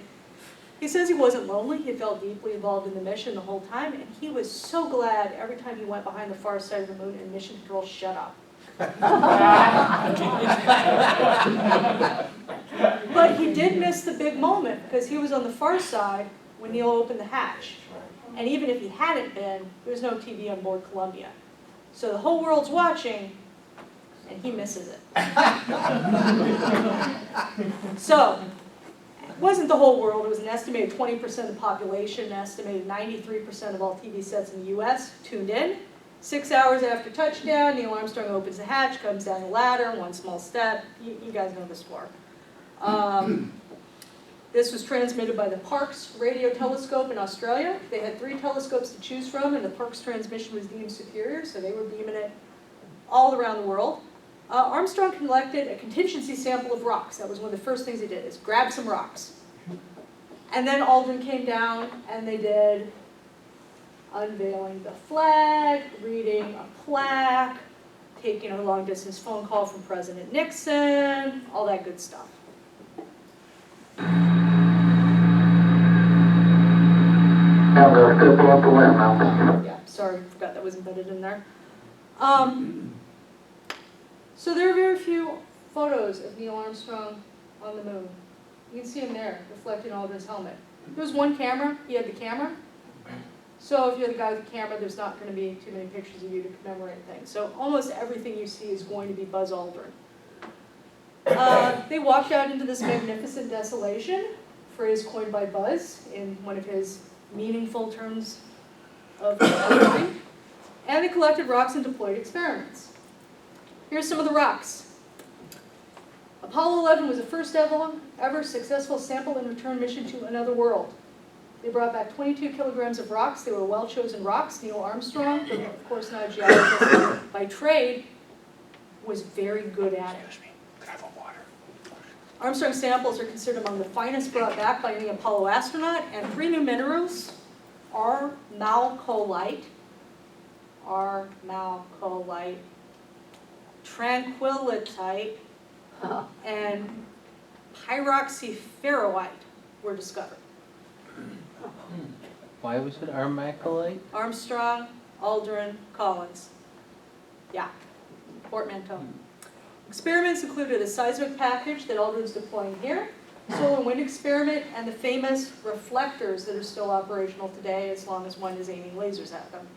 He says he wasn't lonely. He felt deeply involved in the mission the whole time, and he was so glad every time he went behind the far side of the moon and mission control shut up. But he did miss the big moment because he was on the far side when Neil opened the hatch. And even if he hadn't been, there's no TV on board Columbia. So the whole world's watching, and he misses it. So, it wasn't the whole world. It was an estimated 20% of the population, an estimated 93% of all TV sets in the US tuned in. 6 hours after touchdown, Neil Armstrong opens the hatch, comes down the ladder, one small step. You guys know the score. This was transmitted by the Parkes radio telescope in Australia. They had 3 telescopes to choose from, and the Parkes transmission was deemed superior, so they were beaming it all around the world. Armstrong collected a contingency sample of rocks. That was one of the first things he did, is grab some rocks. And then Aldrin came down, and they did unveiling the flag, reading a plaque, taking a long-distance phone call from President Nixon, all that good stuff. Yeah, sorry, forgot that was embedded in there. So there are very few photos of Neil Armstrong on the moon. You can see him there, reflecting Aldrin's helmet. There was one camera, he had the camera. So if you're the guy with the camera, there's not going to be too many pictures of you to commemorate things. So almost everything you see is going to be Buzz Aldrin. They walked out into this magnificent desolation, phrase coined by Buzz in one of his meaningful terms of poetry, and they collected rocks and deployed experiments. Here's some of the rocks. Apollo 11 was the first ever successful sample and return mission to another world. They brought back 22 kilograms of rocks. They were well-chosen rocks. Neil Armstrong, who of course not a geologist by trade, was very good at it. Excuse me, could I have a water? Armstrong samples are considered among the finest brought back by any Apollo astronaut, and 3 new minerals are malcolite, tranquillitite, and pyroxyferroite were discovered. Why was it Armacolite? Armstrong, Aldrin, Collins. Yeah, portmanteau. Experiments included a seismic package that Aldrin's deploying here, solar wind experiment, and the famous reflectors that are still operational today as long as one is aiming lasers at them.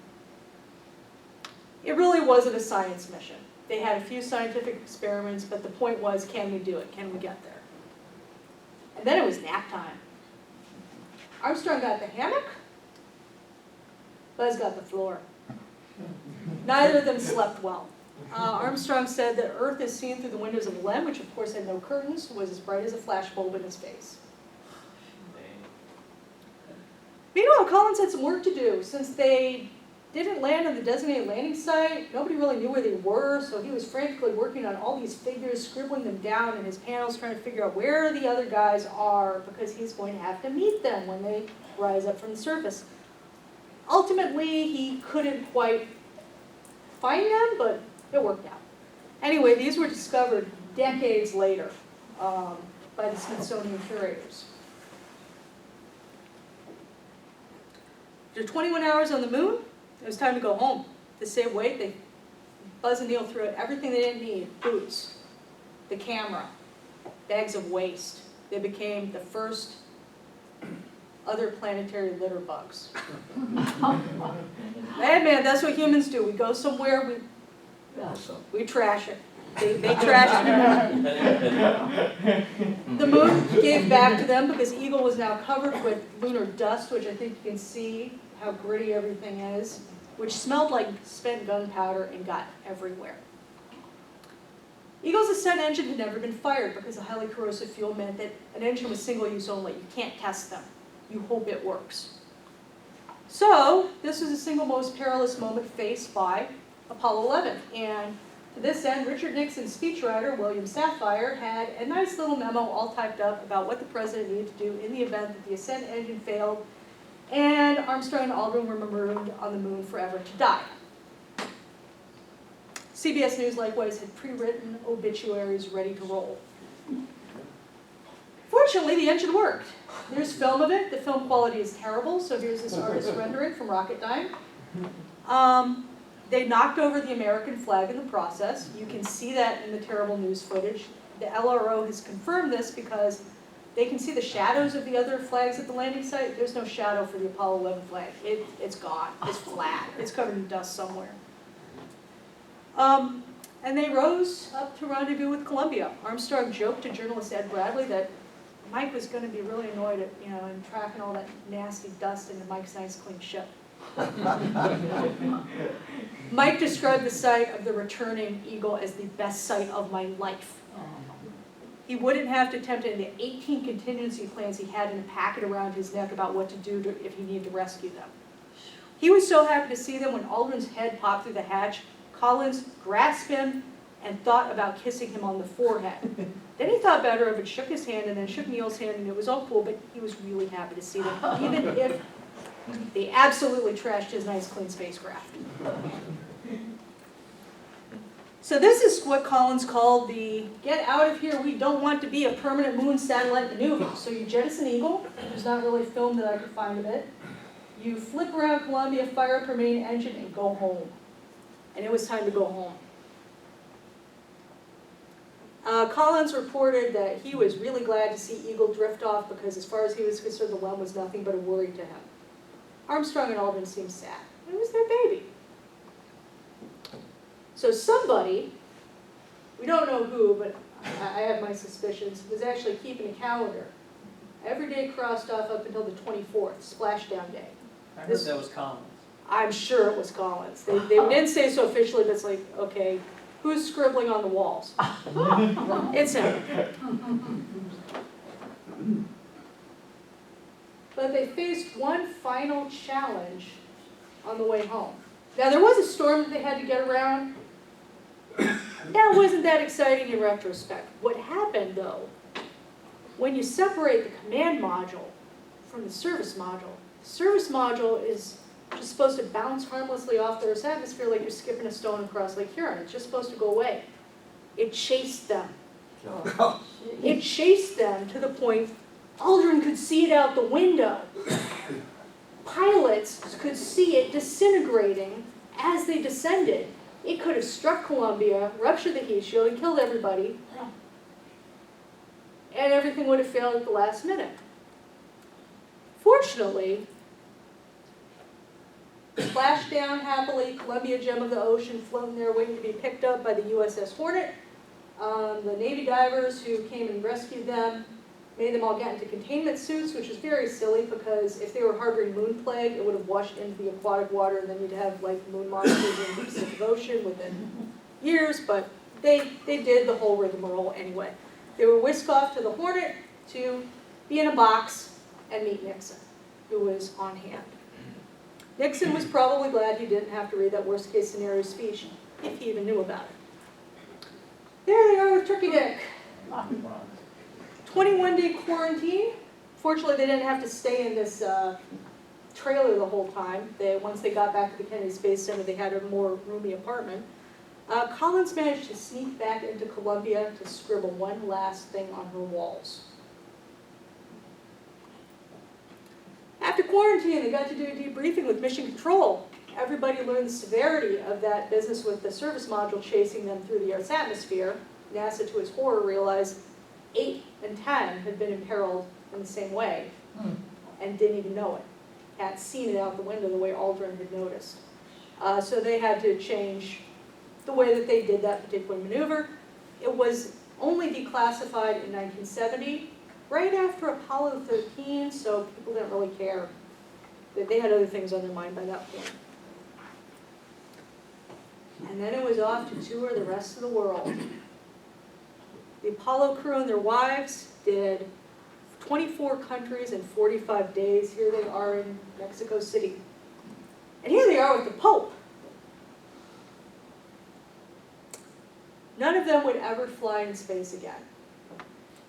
It really wasn't a science mission. They had a few scientific experiments, but the point was, can we do it? Can we get there? And then it was nap time. Armstrong got the hammock, Buzz got the floor. Neither of them slept well. Armstrong said that Earth is seen through the windows of LEM, which of course had no curtains, was as bright as a flashbulb in his face. Meanwhile, Collins had some work to do. Since they didn't land on the designated landing site, nobody really knew where they were, so he was frantically working on all these figures, scribbling them down in his panels, trying to figure out where the other guys are, because he's going to have to meet them when they rise up from the surface. Ultimately, he couldn't quite find them, but it worked out. Anyway, these were discovered decades later by the Smithsonian curators. After 21 hours on the moon, it was time to go home. To save weight, Buzz and Neil threw out everything they didn't need: boots, the camera, bags of waste. They became the first other planetary litter bugs. Hey man, that's what humans do. We go somewhere, we trash it. They trash it. The moon gave back to them because Eagle was now covered with lunar dust, which I think you can see how gritty everything is, which smelled like spent gunpowder and got everywhere. Eagle's ascent engine had never been fired because the highly corrosive fuel meant that an engine was single use only. You can't test them. You hope it works. So this was the single most perilous moment faced by Apollo 11. And to this end, Richard Nixon's speechwriter, William Sapphire, had a nice little memo all typed up about what the president needed to do in the event that the ascent engine failed and Armstrong and Aldrin were marooned on the moon forever to die. CBS News likewise had pre-written obituaries ready to roll. Fortunately, the engine worked. There's film of it. The film quality is terrible, so here's this artist's rendering from Rocketdyne. They knocked over the American flag in the process. You can see that in the terrible news footage. The LRO has confirmed this because they can see the shadows of the other flags at the landing site. There's no shadow for the Apollo 11 flag. It's gone. It's flat. It's covered in dust somewhere. And they rose up to rendezvous with Columbia. Armstrong joked to journalist Ed Bradley that Mike was going to be really annoyed at, and tracking all that nasty dust into Mike's nice clean ship. Mike described the sight of the returning Eagle as the best sight of my life. He wouldn't have to attempt any of the 18 contingency plans he had in a packet around his neck about what to do if he needed to rescue them. He was so happy to see them when Aldrin's head popped through the hatch. Collins grasped him and thought about kissing him on the forehead. Then he thought better of it, shook his hand, and then shook Neil's hand, and it was all cool, but he was really happy to see them, even if they absolutely trashed his nice, clean spacecraft. So this is what Collins called the get out of here, we don't want to be a permanent moon satellite maneuver. So you jettison Eagle, there's not really film that I could find of it. You flip around Columbia, fire up her main engine, and go home. And it was time to go home. Collins reported that he was really glad to see Eagle drift off because as far as he was concerned, the LEM was nothing but a worry to him. Armstrong and Aldrin seemed sad. It was their baby. So somebody, we don't know who, but I have my suspicions, was actually keeping a calendar. Every day crossed off up until the 24th, Splashdown Day. I heard that was Collins. I'm sure it was Collins. They didn't say so officially, but it's like, okay, who's scribbling on the walls? It's him. But they faced one final challenge on the way home. Now, there was a storm that they had to get around. That wasn't that exciting in retrospect. What happened, though, when you separate the command module from the service module is just supposed to bounce harmlessly off the Earth's atmosphere like you're skipping a stone across Lake Huron. It's just supposed to go away. It chased them. It chased them to the point Aldrin could see it out the window. Pilots could see it disintegrating as they descended. It could have struck Columbia, ruptured the heat shield, and killed everybody. And everything would have failed at the last minute. Fortunately, Splashdown happily, Columbia gem of the ocean, floating there waiting to be picked up by the USS Hornet. The Navy divers who came and rescued them made them all get into containment suits, which was very silly because if they were harboring moon plague, it would have washed into the aquatic water, and then you'd have like moon monsters in the Pacific Ocean within years, but they did the whole rigmarole anyway. They were whisked off to the Hornet to be in a box and meet Nixon, who was on hand. Nixon was probably glad he didn't have to read that worst-case scenario speech, if he even knew about it. There they are with Turkey Dick. 21-day quarantine. Fortunately, they didn't have to stay in this trailer the whole time. Once they got back to the Kennedy Space Center, they had a more roomy apartment. Collins managed to sneak back into Columbia to scribble one last thing on her walls. After quarantine, they got to do a debriefing with Mission Control. Everybody learned the severity of that business with the service module chasing them through the Earth's atmosphere. NASA, to its horror, realized 8 and 10 had been imperiled in the same way and didn't even know it. Hadn't seen it out the window the way Aldrin had noticed. So they had to change the way that they did that particular maneuver. It was only declassified in 1970, right after Apollo 13, so people didn't really care. They had other things on their mind by that point. And then it was off to tour the rest of the world. The Apollo crew and their wives did 24 countries in 45 days. Here they are in Mexico City. And here they are with the Pope. None of them would ever fly in space again.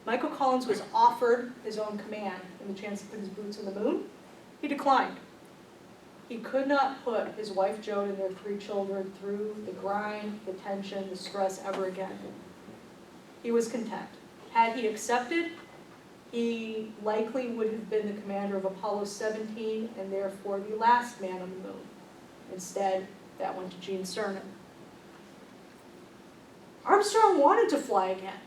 Micheal Collins was offered his own command and the chance to put his boots on the moon. He declined. He could not put his wife Joan and their 3 children through the grind, the tension, the stress ever again. He was content. Had he accepted, he likely would have been the commander of Apollo 17 and therefore the last man on the moon. Instead, that went to Gene Cernan. Armstrong wanted to fly again,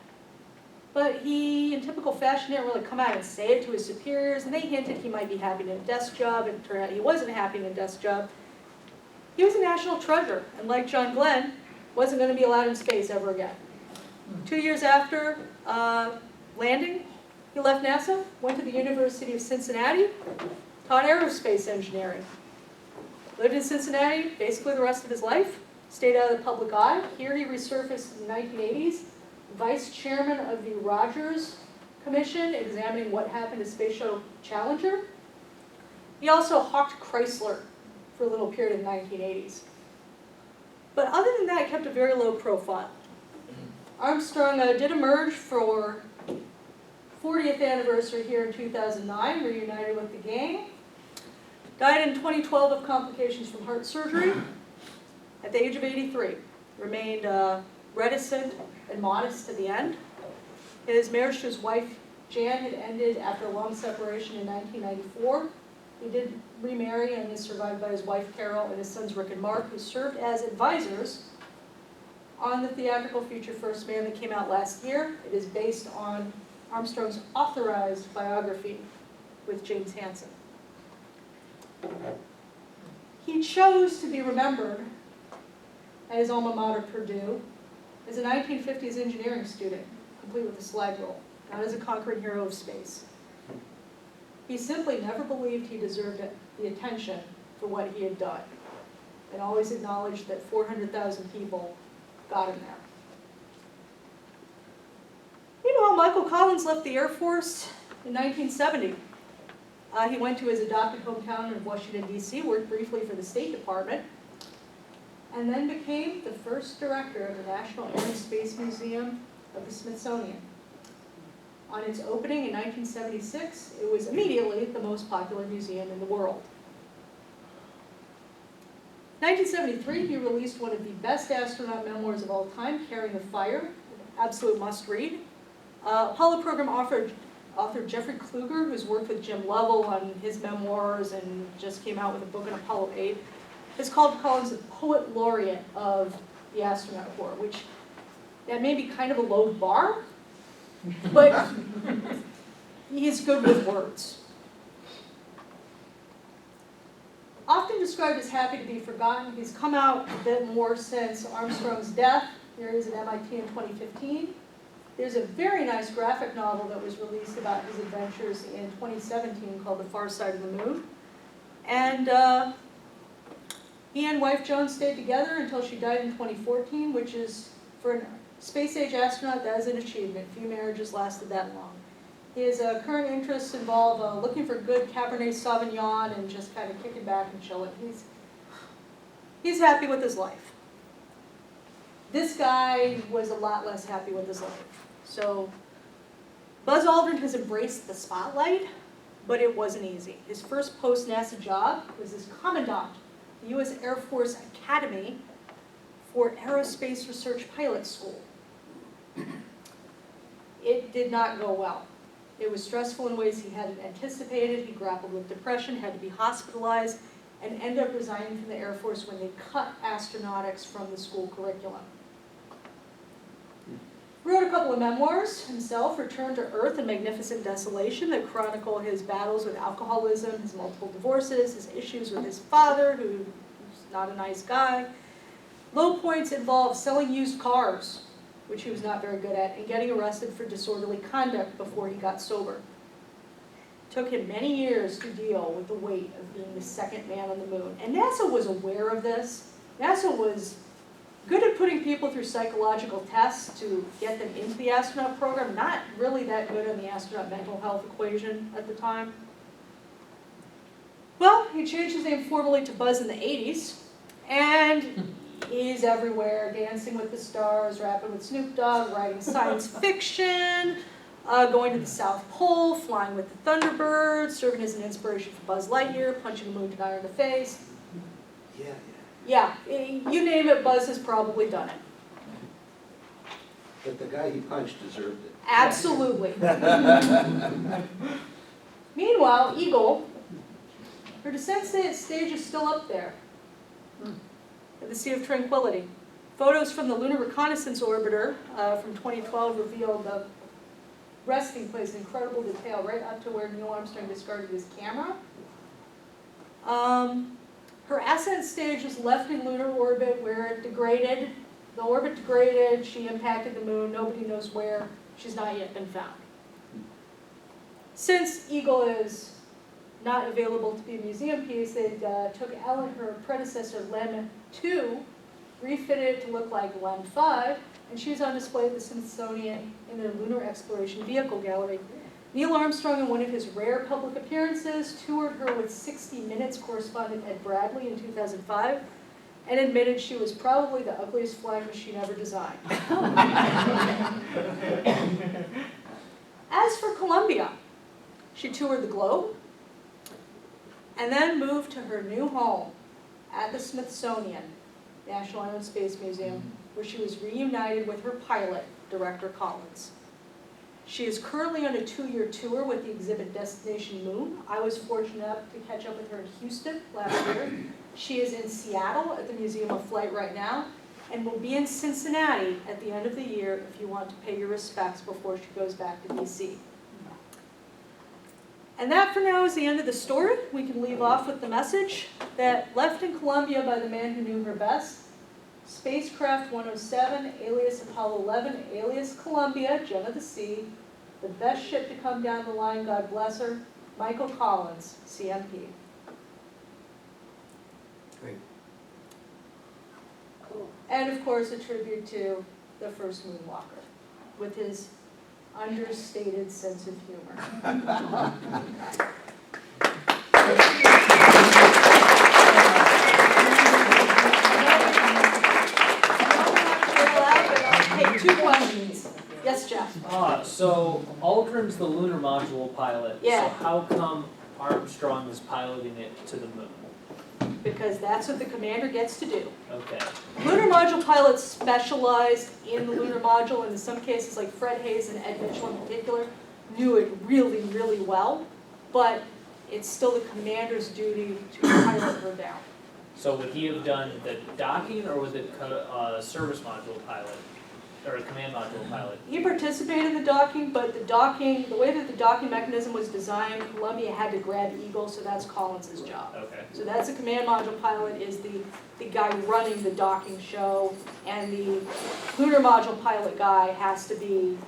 but he, in typical fashion, didn't really come out and say it to his superiors, and they hinted he might be happy in a desk job, and it turned out he wasn't happy in a desk job. He was a national treasure, and like John Glenn, wasn't going to be allowed in space ever again. 2 years after landing, he left NASA, went to the University of Cincinnati, taught aerospace engineering. Lived in Cincinnati basically the rest of his life, stayed out of the public eye. Here he resurfaced in the 1980s, vice chairman of the Rogers Commission, examining what happened to Space Shuttle Challenger. He also hawked Chrysler for a little period in the 1980s. But other than that, he kept a very low profile. Armstrong did emerge for 40th anniversary here in 2009, reunited with the gang. Died in 2012 of complications from heart surgery at the age of 83. Remained reticent and modest to the end. His marriage to his wife, Jan, had ended after a long separation in 1994. He did remarry and is survived by his wife, Carol, and his sons, Rick and Mark, who served as advisors on the theatrical feature First Man that came out last year. It is based on Armstrong's authorized biography with James Hansen. He chose to be remembered at his alma mater, Purdue, as a 1950s engineering student, complete with a slag roll, not as a conquering hero of space. He simply never believed he deserved the attention for what he had done, and always acknowledged that 400,000 people got him there. Meanwhile, Micheal Collins left the Air Force in 1970. He went to his adopted hometown of Washington, D.C., worked briefly for the State Department, and then became the first director of the National Air and Space Museum of the Smithsonian. On its opening in 1976, it was immediately the most popular museum in the world. 1973, he released one of the best astronaut memoirs of all time, Carrying the Fire, an absolute must-read. Apollo program author Jeffrey Kruger, who's worked with Jim Lovell on his memoirs and just came out with a book on Apollo 8, has called Collins the poet laureate of the astronaut corps, which that may be kind of a low bar, but he's good with words. Often described as happy to be forgotten, he's come out a bit more since Armstrong's death. There is at MIT in 2015. There's a very nice graphic novel that was released about his adventures in 2017 called The Far Side of the Moon. And he and wife Joan stayed together until she died in 2014, which is, for a space-age astronaut, that is an achievement. Few marriages lasted that long. His current interests involve looking for good Cabernet Sauvignon and just kind of kicking back and chilling. He's happy with his life. This guy was a lot less happy with his life. So Buzz Aldrin has embraced the spotlight, but it wasn't easy. His first post-NASA job was as commandant of the U.S. Air Force Academy for Aerospace Research Pilot School. It did not go well. It was stressful in ways he hadn't anticipated. He grappled with depression, had to be hospitalized, and ended up resigning from the Air Force when they cut astronautics from the school curriculum. Wrote a couple of memoirs himself, Return to Earth and Magnificent Desolation, that chronicle his battles with alcoholism, his multiple divorces, his issues with his father, who's not a nice guy. Low points involve selling used cars, which he was not very good at, and getting arrested for disorderly conduct before he got sober. It took him many years to deal with the weight of being the second man on the moon. And NASA was aware of this. NASA was good at putting people through psychological tests to get them into the astronaut program, not really that good on the astronaut mental health equation at the time. Well, he changed his name formally to Buzz in the 80s, and he's everywhere, dancing with the stars, rapping with Snoop Dogg, writing science fiction, going to the South Pole, flying with the Thunderbirds, serving as an inspiration for Buzz Lightyear, punching a moon denier in the face. Yeah, Yeah, you name it, Buzz has probably done it. but the guy he punched deserved it. Absolutely. Meanwhile, Eagle, her descent stage is still up there at the Sea of Tranquility. Photos from the Lunar Reconnaissance Orbiter from 2012 revealed the resting place in incredible detail right up to where Neil Armstrong discarded his camera. Her ascent stage was left in lunar orbit where it degraded. The orbit degraded, she impacted the moon, nobody knows where. She's not yet been found. Since Eagle is not available to be a museum piece, they took Ellen, her predecessor, LEM 2, refitted it to look like LEM 5, and she's on display at the Smithsonian in their Lunar Exploration Vehicle Gallery. Neil Armstrong, in one of his rare public appearances, toured her with 60 Minutes correspondent Ed Bradley in 2005, and admitted she was probably the ugliest flying machine ever designed. As for Columbia, she toured the globe, and then moved to her new home at the Smithsonian, National Air and Space Museum, where she was reunited with her pilot, Director Collins. She is currently on a 2-year tour with the exhibit Destination Moon. I was fortunate enough to catch up with her in Houston last year. She is in Seattle at the Museum of Flight right now, and will be in Cincinnati at the end of the year if you want to pay your respects before she goes back to DC. And that for now is the end of the story. We can leave off with the message that left in Columbia by the man who knew her best, Spacecraft 107, alias Apollo 11, alias Columbia, Gem of the Sea, the best ship to come down the line, God bless her, Micheal Collins, CMP. Great. And of course a tribute to the first moonwalker with his understated sense of humor. Take 2 questions. Yes, Jeff? So Aldrin's the Lunar Module pilot. Yeah. So how come Armstrong is piloting it to the moon? Because that's what the commander gets to do. Okay. Lunar Module pilots specialized in the Lunar Module, and in some cases, like Fred Hayes and Ed Mitchell in particular, knew it really, really well, but it's still the commander's duty to pilot her down. So would he have done the docking, or was it service module pilot, or a command module pilot? He participated in the docking, but the way that the docking mechanism was designed, Columbia had to grab Eagle, so that's Collins' job. Okay. So that's a command module pilot, is the guy running the docking show, and the lunar module pilot guy has to be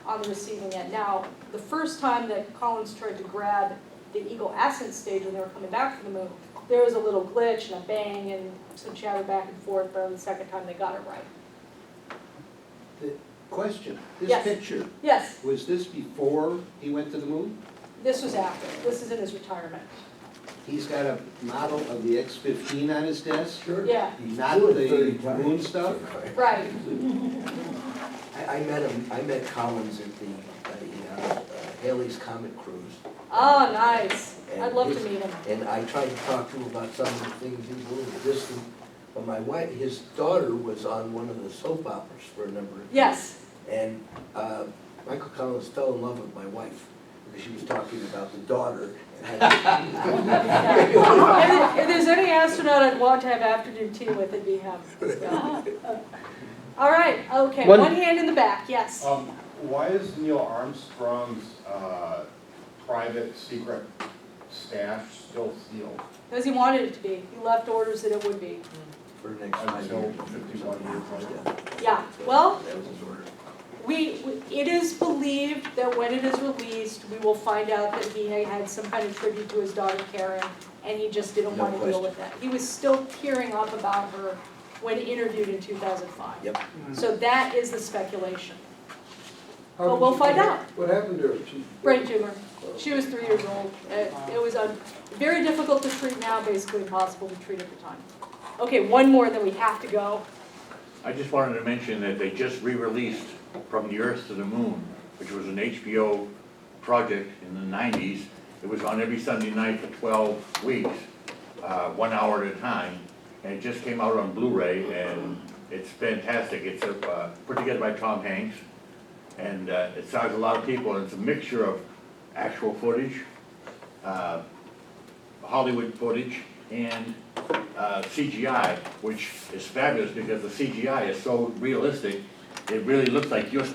on the receiving end. Now, the first time that Collins tried to grab the Eagle ascent stage when they were coming back from the moon, there was a little glitch and a bang and some chatter back and forth, but the second time they got it right. The question, this Yes. picture, Yes, was this before he went to the moon? this was after. This is in his retirement. He's got a model of the X-15 on his desk? Sure. Yeah, Not the moon stuff? right. I met him, I met Collins at the Halley's Comet Cruise. Oh, nice. I'd And love to his- meet him. And I tried to talk to him about some of the things, he was a little distant. But my wife, his daughter was on one of the soap operas for a number of years. Yes. And Micheal Collins fell in love with my wife because she was talking about the daughter. If there's any astronaut I'd want to have afternoon tea with, it'd be him. So. All right, okay, one hand in the back, yes. Why is Neil Armstrong's private secret stash still sealed Because he wanted it to be. He left orders that it would be. For the next 5 until years. 51 years later? Yeah, well, That was his order. it is believed that when it is released, we will find out that he had some kind of tribute to his daughter Karen, and he just didn't No want to deal question. with that. He was still tearing up about her when interviewed in 2005. Yep. So that is the speculation. How But did we'll she- find out. What happened to her? She- Brain tumor. She was 3 years old. It was very difficult to treat now, basically impossible to treat at the time. Okay, one more, then we have to go. I just wanted to mention that they just re-released From the Earth to the Moon, which was an HBO project in the 90s. It was on every Sunday night for 12 weeks, 1 hour at a time. And it just came out on Blu-ray, and it's fantastic. It's put together by Tom Hanks, and it stars a lot of people, and it's a mixture of actual footage, Hollywood footage, and CGI, which is fabulous because the CGI is so realistic, it really looks like you're